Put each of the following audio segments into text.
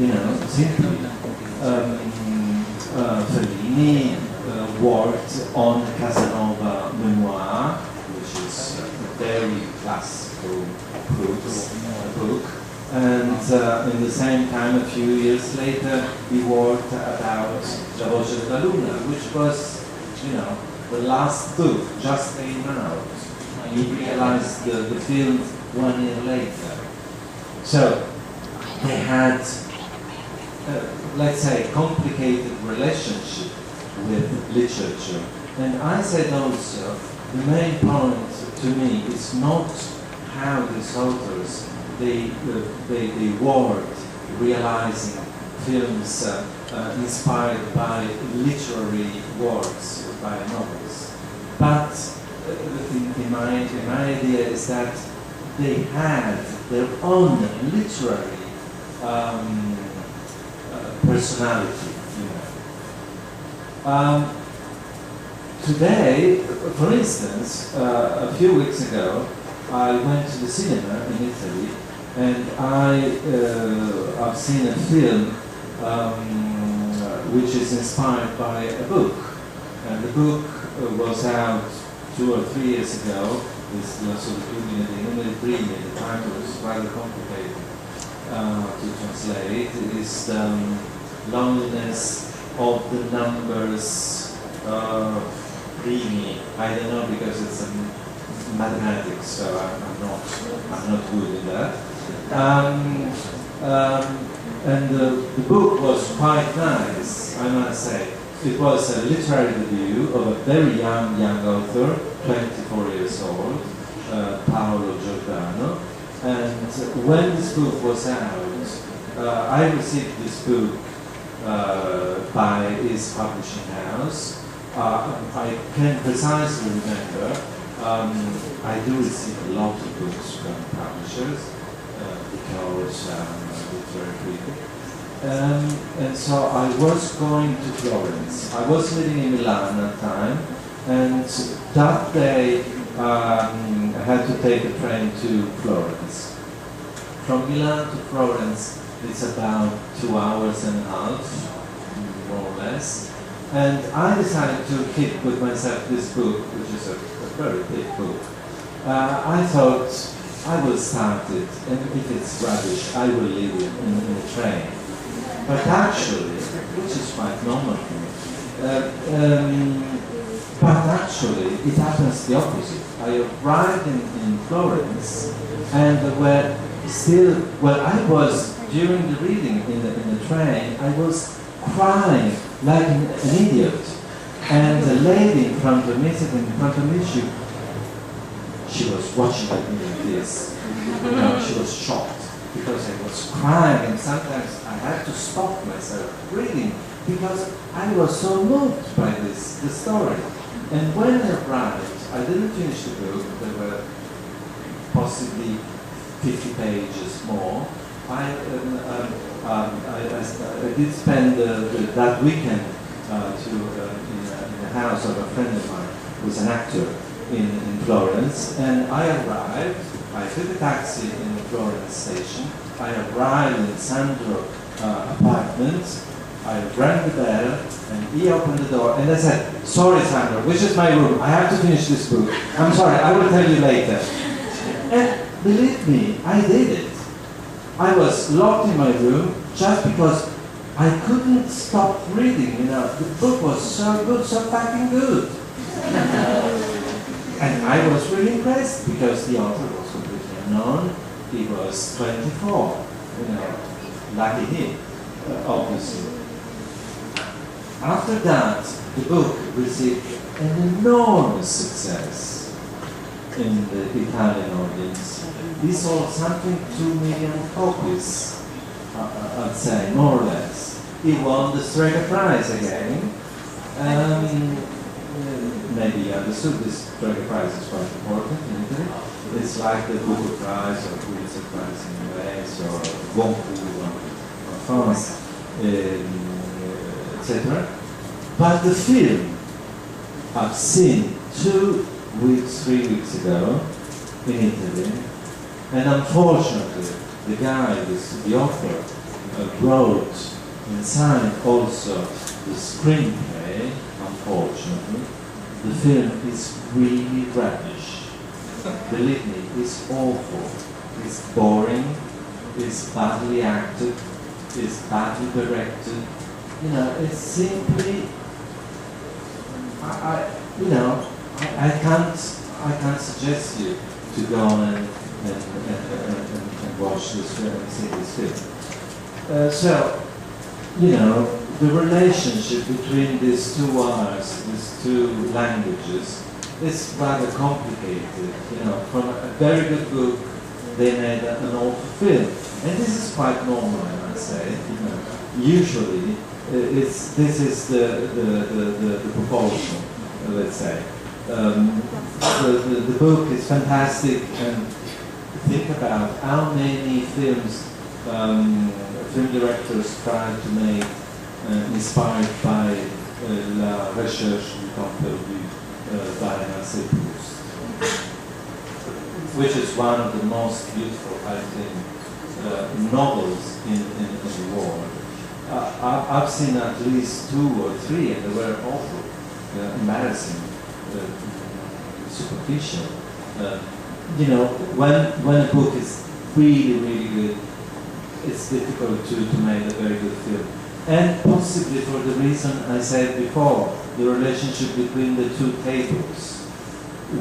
you know, simply. Fellini worked on Casanova Memoir, which is a very classical book. And in the same time, a few years later, he worked about La Voce della Luna, which was, you know, the last book just came out. He realized the film 1 year later. So they had, let's say, complicated relationship with literature. And I said also, the main point to me is not how these authors they worked realizing films inspired by literary works by novels, but in my idea is that they had their own literary personality. You know. Today, for instance, a few weeks ago, I went to the cinema in Italy, and I've seen a film which is inspired by a book. And the book was out 2 or 3 years ago. It's La Solitudine dei Numeri Primi. The title is rather complicated to translate. It is the loneliness of the numbers primi. I don't know because it's mathematics, so I'm not good in that. And the book was quite nice, I must say. It was a literary debut of a very young author, 24 years old, Paolo Giordano. And when this book was out, I received this book by his publishing house. I can precisely remember, I do receive a lot of books from publishers because I'm a literary critic. And so I was going to Florence. I was living in Milan at the time, and that day I had to take a train to Florence. From Milan to Florence, it's about 2 hours and a half, more or less. And I decided to keep with myself this book, which is a very big book. I thought I will start it, and if it's rubbish, I will leave it in the train. But actually, which is quite normal for me, but actually it happens the opposite. I arrived in Florence, and there were still, well, I was, during the reading in the train, I was crying like an idiot. And the lady in front of me, sitting in front of me, she was watching at me like this. You know, she was shocked because I was crying, and sometimes I had to stop myself reading because I was so moved by the story. And when I arrived, I didn't finish the book. There were possibly 50 pages more. I did spend that weekend in the house of a friend of mine who was an actor in Florence, and I arrived. I took a taxi in the Florence station. I arrived in Sandro apartment. I rang the bell, and he opened the door, and I said, "Sorry, Sandro, which is my room? I have to finish this book. I'm sorry, I will tell you later." And believe me, I did it. I was locked in my room just because I couldn't stop reading, you know. The book was so good, so fucking good. And I was really impressed because the author was completely unknown. He was 24, you know, lucky him, obviously. After that, the book received an enormous success in the Italian audience. We sold something 2 million copies, I'd say, more or less. He won the Strega Prize again. Maybe you understood this Strega Prize is quite important in Italy. It's like the Booker Prize or Pulitzer Prize in the US or Goncourt or France, etc. But the film I've seen 3 weeks ago in Italy, and unfortunately the guy, the author, wrote inside also the screenplay, unfortunately, the film is really rubbish. Believe me, it's awful. It's boring, it's badly acted, it's badly directed. You know, it's simply, I can't suggest you to go on and watch this film and see this film. So, you know, the relationship between these two arts, these two languages, is rather complicated. You know, from a very good book, they made an awful film, and this is quite normal, I must say. You know, usually, this is the proportion, let's say. The book is fantastic, and think about how many films film directors try to make inspired by La Recherche du temps perdu by Marcel Proust, which is one of the most beautiful, I think, novels in the world. I've seen at least 2 or 3, and they were awful, embarrassing, superficial. You know, when a book is really, really good, it's difficult to make a very good film. And possibly for the reason I said before, the relationship between the two tables.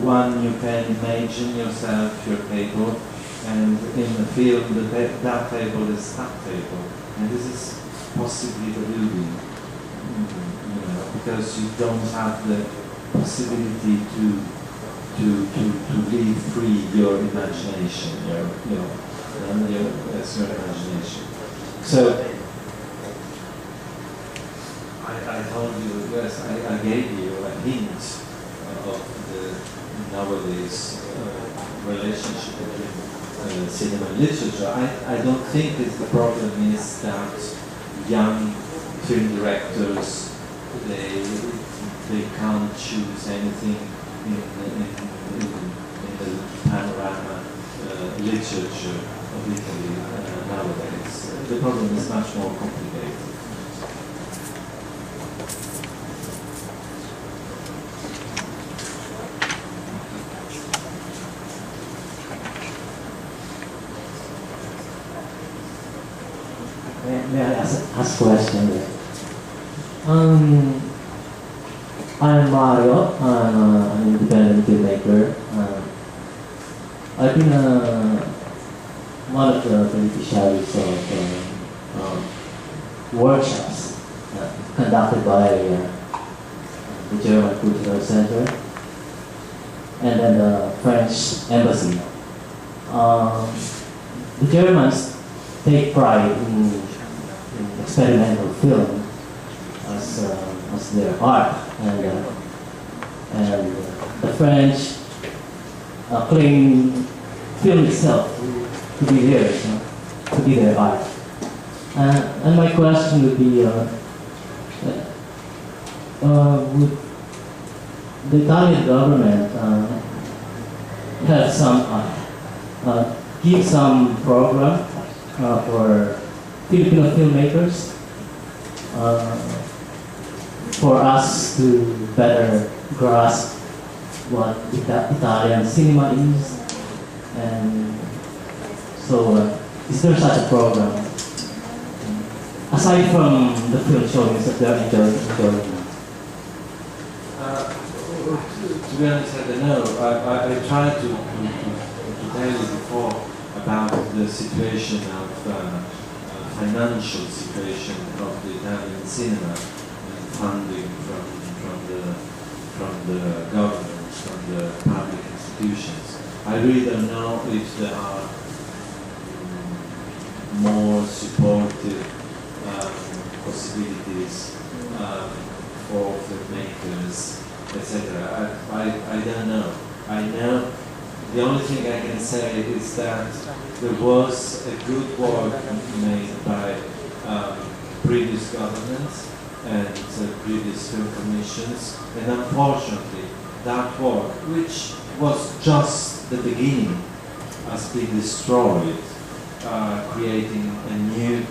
One, you can imagine yourself your table, and in the film, that table is that table. And this is possibly deluding, you know, because you don't have the possibility to leave free your imagination, your imagination. So I told you, yes, I gave you a hint of the nowadays relationship between cinema and literature. I don't think the problem is that young film directors they can't choose anything in the panorama literature of Italy nowadays. The problem is much more complicated. May I ask a question? I'm Mario. I'm an independent filmmaker. I've been one of the beneficiaries of workshops conducted by the German Cultural Center and then the French Embassy. The Germans take pride in experimental film as their art, and the French claim film itself to be theirs, to be their art. And my question would be, would the Italian government have some give some program for Filipino filmmakers for us to better grasp what Italian cinema is, and so is there such a program aside from the film showings that they are enjoying? To be honest, I don't know. I tried to tell you before about the situation of financial situation of the Italian cinema, funding from the government, from the public institutions. I really don't know if there are more supportive possibilities for filmmakers, etc. I don't know. I know the only thing I can say is that there was a good work made by previous governments and previous film commissions, and unfortunately that work, which was just the beginning, has been destroyed, creating a new